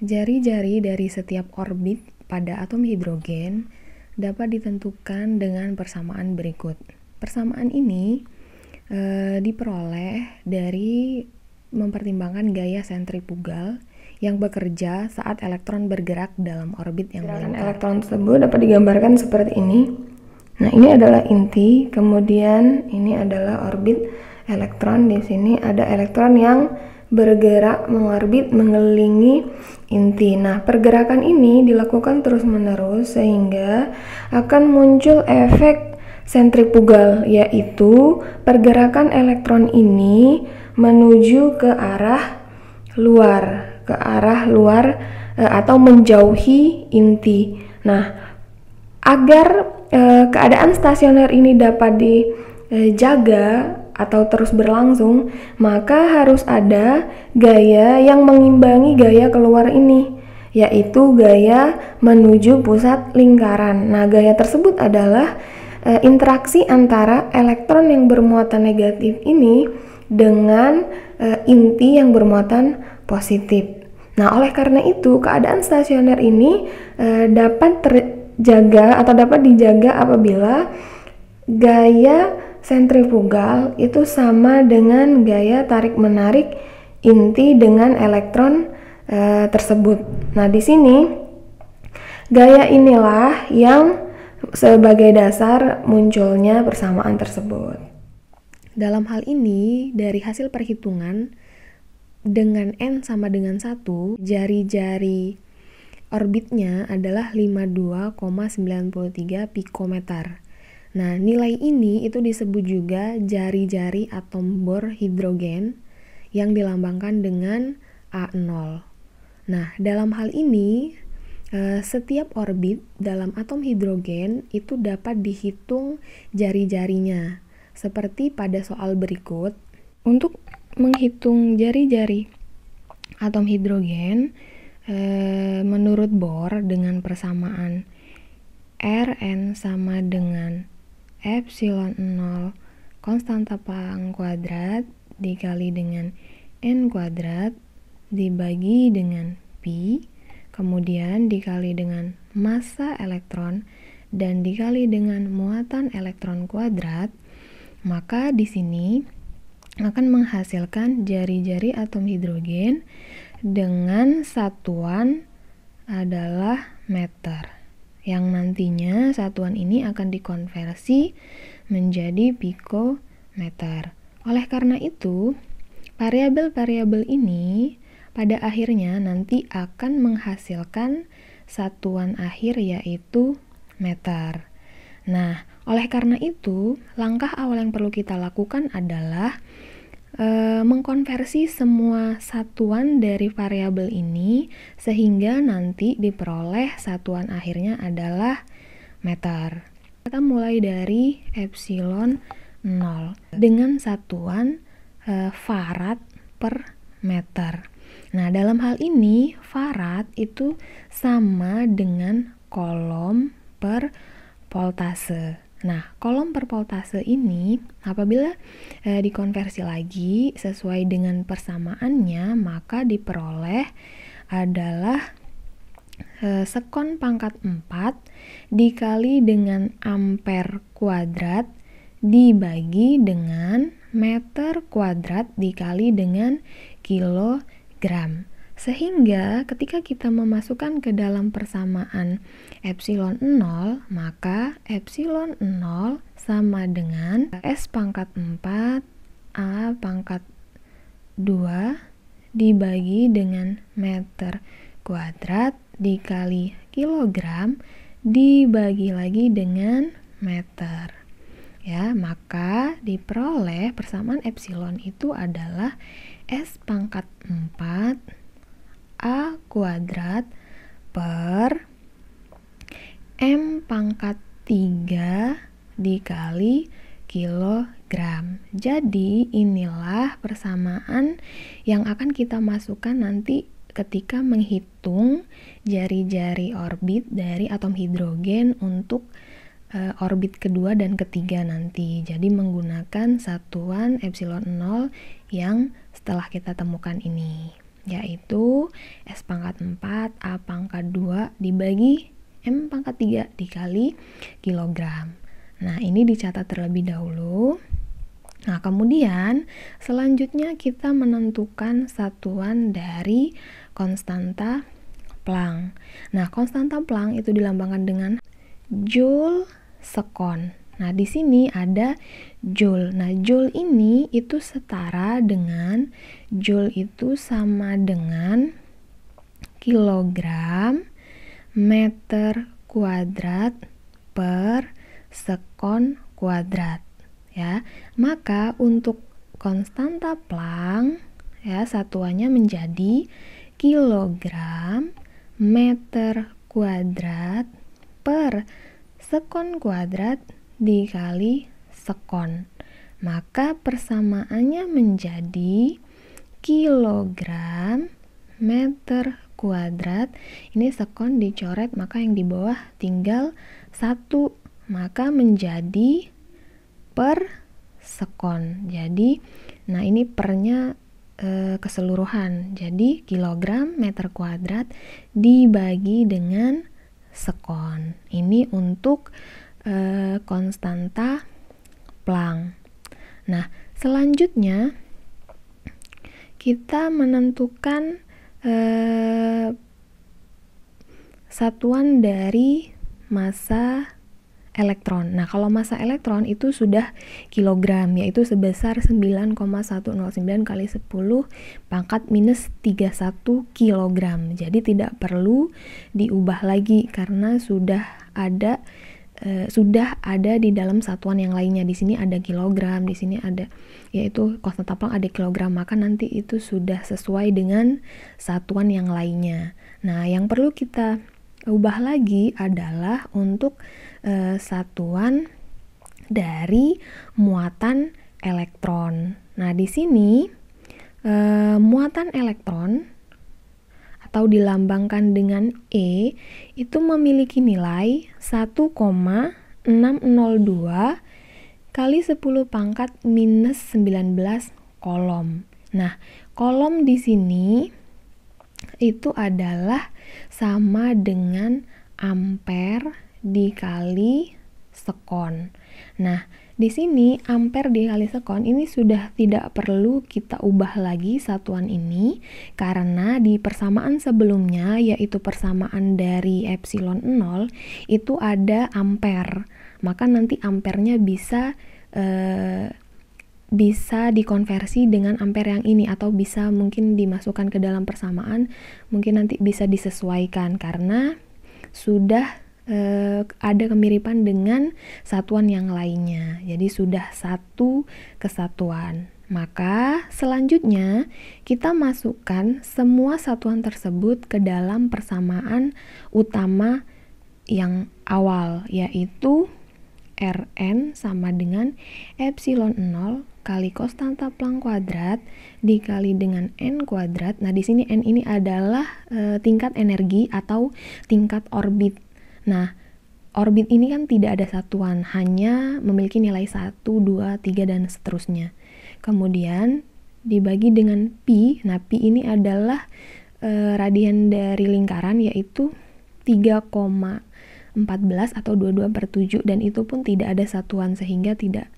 Jari-jari dari setiap orbit pada atom hidrogen dapat ditentukan dengan persamaan berikut. Persamaan ini diperoleh dari mempertimbangkan gaya sentrifugal yang bekerja saat elektron bergerak dalam orbit yang melingkar. Elektron tersebut dapat digambarkan seperti ini. Nah, ini adalah inti, kemudian ini adalah orbit elektron. Di sini ada elektron yang bergerak mengorbit mengelilingi inti. Nah, pergerakan ini dilakukan terus-menerus sehingga akan muncul efek sentrifugal, yaitu pergerakan elektron ini menuju ke arah luar atau menjauhi inti. Nah, agar keadaan stasioner ini dapat dijaga atau terus berlangsung, maka harus ada gaya yang mengimbangi gaya keluar ini, yaitu gaya menuju pusat lingkaran. Nah, gaya tersebut adalah interaksi antara elektron yang bermuatan negatif ini dengan inti yang bermuatan positif. Nah, oleh karena itu, keadaan stasioner ini dapat terjaga atau dapat dijaga apabila gaya sentrifugal itu sama dengan gaya tarik-menarik inti dengan elektron tersebut. Nah, di sini gaya inilah yang sebagai dasar munculnya persamaan tersebut. Dalam hal ini, dari hasil perhitungan dengan N sama dengan 1, jari-jari orbitnya adalah 52,93 pikometer. Nah, nilai ini itu disebut juga jari-jari atom bor hidrogen yang dilambangkan dengan A0. Nah, dalam hal ini, setiap orbit dalam atom hidrogen itu dapat dihitung jari-jarinya. Seperti pada soal berikut, untuk menghitung jari-jari atom hidrogen, menurut Bohr dengan persamaan Rn sama dengan epsilon 0 konstanta pang kuadrat dikali dengan n kuadrat dibagi dengan pi, kemudian dikali dengan massa elektron dan dikali dengan muatan elektron kuadrat, maka di sini akan menghasilkan jari-jari atom hidrogen dengan satuan adalah meter, yang nantinya satuan ini akan dikonversi menjadi pikometer. Oleh karena itu, variabel-variabel ini pada akhirnya nanti akan menghasilkan satuan akhir yaitu meter. Nah, oleh karena itu, langkah awal yang perlu kita lakukan adalah mengkonversi semua satuan dari variabel ini sehingga nanti diperoleh satuan akhirnya adalah meter. Kita mulai dari epsilon 0 dengan satuan farad per meter. Nah, dalam hal ini farad itu sama dengan kolom per voltase. Nah, kolom per voltase ini apabila dikonversi lagi sesuai dengan persamaannya, maka diperoleh adalah sekon pangkat 4 dikali dengan ampere kuadrat dibagi dengan meter kuadrat dikali dengan kilogram. Sehingga ketika kita memasukkan ke dalam persamaan epsilon 0, maka epsilon 0 sama dengan S pangkat 4 A pangkat 2 dibagi dengan meter kuadrat dikali kilogram dibagi lagi dengan meter. Ya, maka diperoleh persamaan epsilon itu adalah S pangkat 4 A kuadrat per M pangkat 3 dikali kilogram. Jadi inilah persamaan yang akan kita masukkan nanti ketika menghitung jari-jari orbit dari atom hidrogen untuk orbit kedua dan ketiga nanti. Jadi menggunakan satuan epsilon 0 yang setelah kita temukan ini. yaitu S pangkat 4 A pangkat 2 dibagi M pangkat 3 dikali kilogram. Nah, ini dicatat terlebih dahulu. Nah, kemudian selanjutnya kita menentukan satuan dari konstanta Planck. Nah, konstanta Planck itu dilambangkan dengan Joule sekon. Nah, di sini ada Joule. Nah, Joule ini itu setara dengan Joule itu sama dengan kilogram meter kuadrat per sekon kuadrat, ya. Maka untuk konstanta Planck, ya, satuannya menjadi kilogram meter kuadrat per sekon kuadrat dikali sekon. Maka persamaannya menjadi kilogram meter kuadrat. Ini sekon dicoret, maka yang di bawah tinggal 1, maka menjadi per sekon. Jadi, nah ini pernya keseluruhan. Jadi kilogram meter kuadrat dibagi dengan sekon. Ini untuk konstanta Planck. Nah, selanjutnya kita menentukan satuan dari massa elektron. Nah, kalau massa elektron itu sudah kilogram, yaitu sebesar 9,109 kali 10 pangkat minus 31 kilogram. Jadi tidak perlu diubah lagi karena sudah ada di dalam satuan yang lainnya. Di sini ada kilogram, di sini ada, yaitu konstanta Planck ada kilogram, maka nanti itu sudah sesuai dengan satuan yang lainnya. Nah, yang perlu kita ubah lagi adalah untuk satuan dari muatan elektron. Nah, di sini muatan elektron atau dilambangkan dengan E itu memiliki nilai 1,602 kali 10 pangkat minus 19 kolom. Nah, kolom di sini itu adalah sama dengan ampere dikali sekon. Nah, di sini ampere dikali sekon ini sudah tidak perlu kita ubah lagi satuan ini karena di persamaan sebelumnya, yaitu persamaan dari epsilon 0 itu ada ampere. Maka nanti ampernya bisa dikonversi dengan ampere yang ini, atau bisa mungkin dimasukkan ke dalam persamaan, mungkin nanti bisa disesuaikan karena sudah ada kemiripan dengan satuan yang lainnya. Jadi sudah satu kesatuan. Maka selanjutnya kita masukkan semua satuan tersebut ke dalam persamaan utama yang awal, yaitu Rn sama dengan epsilon 0 kali konstanta Planck kuadrat dikali dengan n kuadrat. Nah, di sini n ini adalah tingkat energi atau tingkat orbit. Nah, orbit ini kan tidak ada satuan, hanya memiliki nilai 1, 2, 3, dan seterusnya. Kemudian dibagi dengan pi. Nah, pi ini adalah radian dari lingkaran, yaitu 3,14 atau 22/7, dan itu pun tidak ada satuan sehingga tidak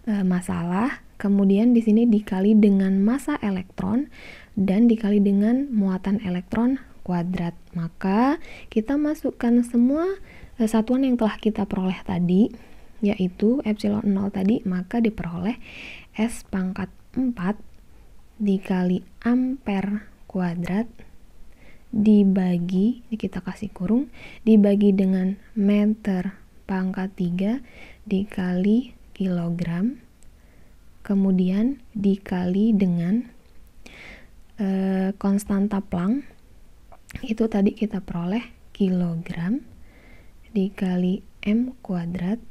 masalah. Kemudian di sini dikali dengan massa elektron dan dikali dengan muatan elektron kuadrat. Maka kita masukkan semua satuan yang telah kita peroleh tadi, yaitu epsilon 0 tadi, maka diperoleh S pangkat 4 dikali ampere kuadrat dibagi, ini kita kasih kurung, dibagi dengan meter pangkat 3 dikali kilogram, kemudian dikali dengan konstanta Planck. Itu tadi kita peroleh kilogram dikali m kuadrat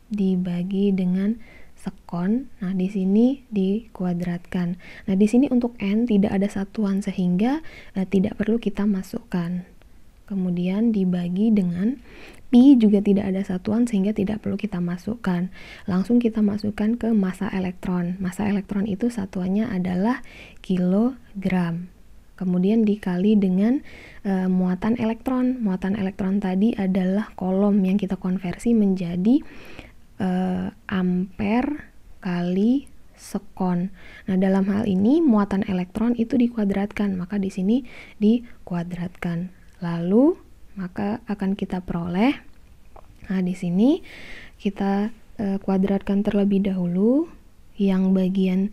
dibagi dengan sekon. Nah, di sini dikuadratkan. Nah, di sini untuk n tidak ada satuan sehingga tidak perlu kita masukkan. Kemudian dibagi dengan pi, juga tidak ada satuan sehingga tidak perlu kita masukkan. Langsung kita masukkan ke massa elektron. Massa elektron itu satuannya adalah kilogram. kemudian dikali dengan muatan elektron. Muatan elektron tadi adalah kolom yang kita konversi menjadi ampere kali sekon. Nah, dalam hal ini muatan elektron itu dikuadratkan, maka di sini dikuadratkan. Lalu maka akan kita peroleh, nah di sini kita kuadratkan terlebih dahulu yang bagian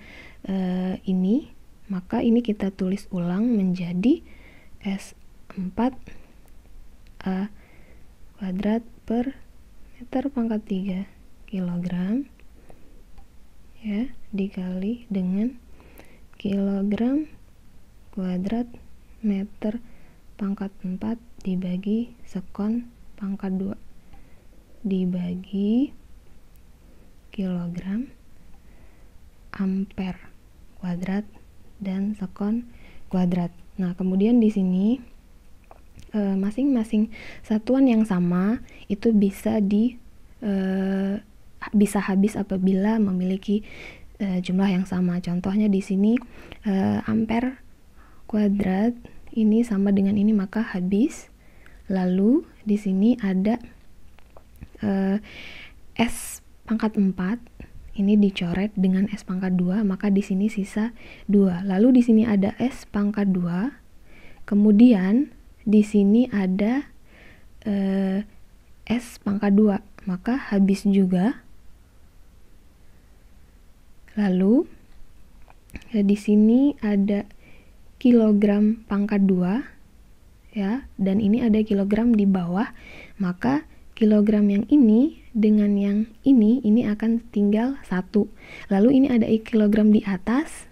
ini, maka ini kita tulis ulang menjadi S4 A kuadrat per meter pangkat 3 kilogram ya, dikali dengan kilogram kuadrat meter pangkat 4 dibagi sekon pangkat 2 dibagi kilogram ampere kuadrat dan sekon kuadrat. Nah, kemudian di sini masing-masing satuan yang sama itu bisa habis apabila memiliki jumlah yang sama. Contohnya di sini ampere kuadrat ini sama dengan ini, maka habis. Lalu di sini ada S pangkat 4, ini dicoret dengan S pangkat 2, maka di sini sisa 2. Lalu di sini ada S pangkat 2, kemudian di sini ada S pangkat 2, maka habis juga. Lalu di sini ada kilogram pangkat 2 ya, dan ini ada kilogram di bawah, maka kilogram yang ini dengan yang ini akan tinggal 1. Lalu ini ada kilogram di atas,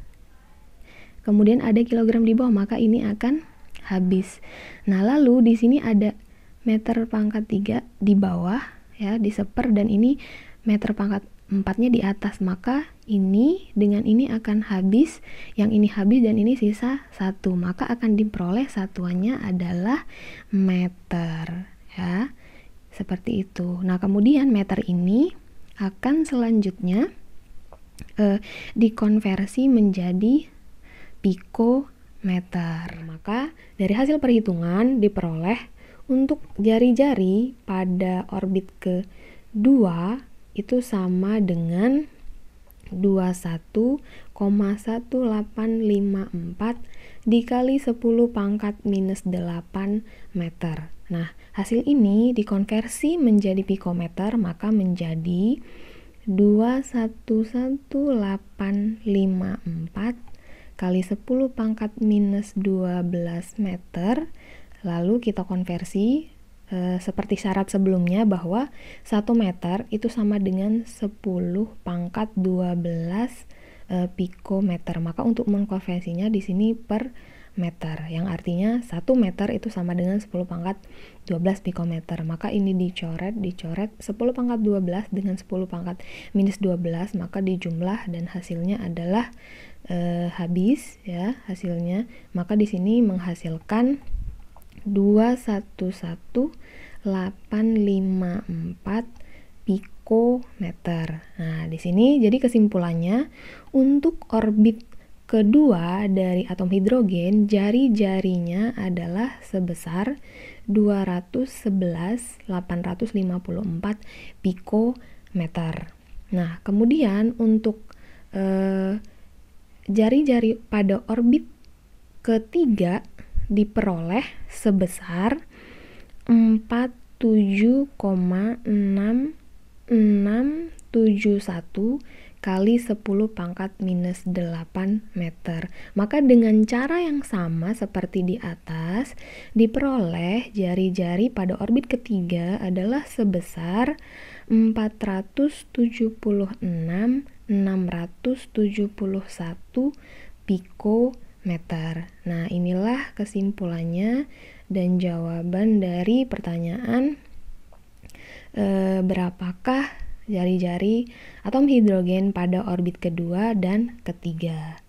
kemudian ada kilogram di bawah, maka ini akan habis. Nah, lalu di sini ada meter pangkat 3 di bawah ya, diseper, dan ini meter pangkat 4-nya di atas, maka ini dengan ini akan habis, yang ini habis dan ini sisa 1, maka akan diperoleh satuannya adalah meter ya. Seperti itu. Nah, kemudian meter ini akan selanjutnya dikonversi menjadi pikometer. Maka dari hasil perhitungan diperoleh untuk jari-jari pada orbit kedua itu sama dengan 21,1854 dikali 10 pangkat minus 8 meter. Nah, hasil ini dikonversi menjadi pikometer, maka menjadi 211,854 kali 10 pangkat minus 12 meter. Lalu kita konversi seperti syarat sebelumnya bahwa 1 meter itu sama dengan 10 pangkat 12 pikometer. Maka untuk mengkonversinya di sini per meter, yang artinya 1 meter itu sama dengan 10 pangkat 12 pikometer. Maka ini dicoret 10 pangkat 12 dengan 10 pangkat minus 12, maka dijumlah dan hasilnya adalah habis ya hasilnya. Maka di sini menghasilkan 211,854 pikometer. Nah, di sini jadi kesimpulannya untuk orbit kedua dari atom hidrogen, jari-jarinya adalah sebesar 211,854 pikometer. Nah, kemudian untuk jari-jari pada orbit ketiga diperoleh sebesar 47,6671 kali 10 pangkat minus 8 meter. Maka dengan cara yang sama seperti di atas, diperoleh jari-jari pada orbit ketiga adalah sebesar 476,671 pikometer. Nah, inilah kesimpulannya dan jawaban dari pertanyaan berapakah jari-jari atom hidrogen pada orbit kedua dan ketiga.